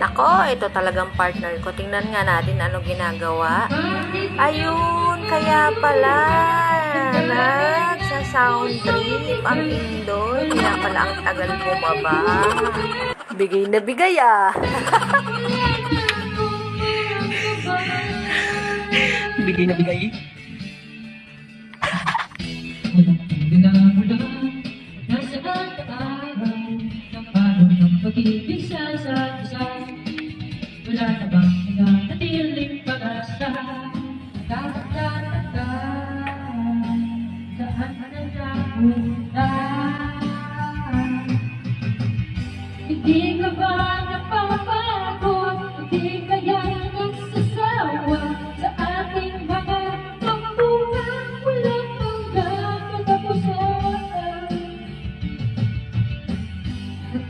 Nako, ito talagang partner ko. Tingnan nga natin ano ginagawa. Ayun, kaya pala. Nagsa-sound trip ang Indoy. Kaya pala ang tagal bumaba. Bigay na bigay ah. Bigay na bigay. Pag-ibig sa isa't isa, wala na bang nanatiling pag-asa? Nagkakatanda, saan na napunta? Hindi ka ba napapagod? Hindi kaya nagsasawa sa ating mga tampuhan? Walang hanggang katapusan.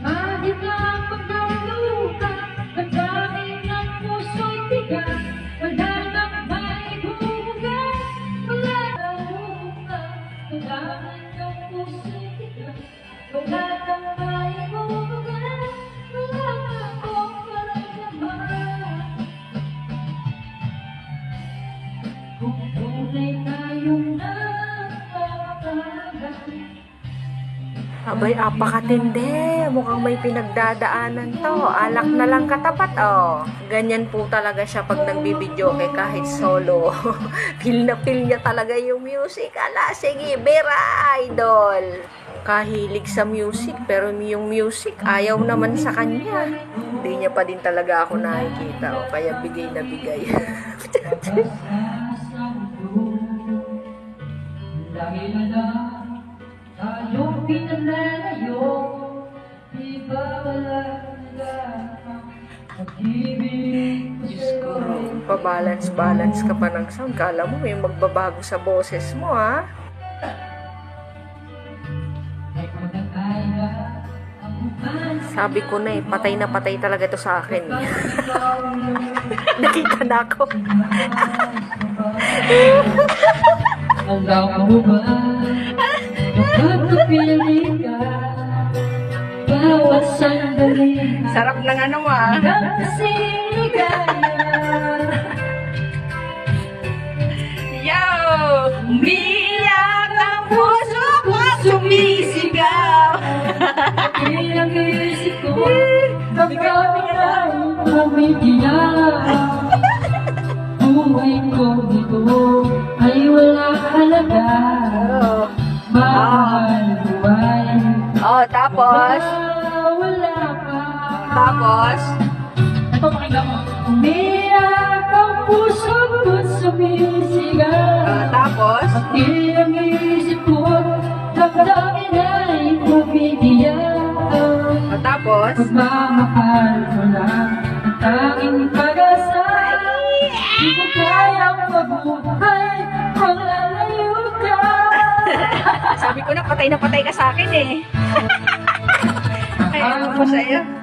Kahit ang pagkaluka, damdamin ng puso'y tigas, wala nang may bukas, wala nang bukas, damdamin ng puso'y tigas, wala nang may bukas, wala nang pagkaramdaman. Kung tunay tayong nakakalagan, Abay, apakatindi. Mukhang may pinagdadaanan to. Alak na lang katapat, oh. Ganyan po talaga siya pag nagbibidyoke kahit solo. Feel na feel niya talaga yung music. Ala, sige, Vera, idol. Kahilig sa music, pero yung music, ayaw naman sa kanya. Hindi niya pa din talaga ako nakikita, oh. Kaya bigay na bigay. dahil na lang tayong pinalalayo, di ba wala lamang pag-ibig ko Diyos ko, sa'yo? pa-balance ka pa ng sound. Kala mo may magbabago sa boses mo, ha? Ay pagkakaya ang umalis. Sabi ko na patay na patay talaga to sa akin. Nakita na ako. Hanggang mo ba magpapili ka bawat sandali? Sarap ng ano, ah. Hanggang kasing ligaya. Yo! Umiyak ang puso ko, sumisigaw. Ilang isip ko, pagkakalain umiiyak. Buhay ko dito ay wala halaga. Mahal buhay, Oh, tapos? wala pa. Tapos? Ito pakinggan mo. Umiyak ang puso ko sumisigaw. Tapos? Ilang isip ko, damdamin ay umiiyak. Tapos? Pagmamahal ko lang ang tanging pag-asa. Di ko kayang mabuhay kung lalayo ka. Sabi ko na patay ka sa akin, eh. Kaya ako sa'yo.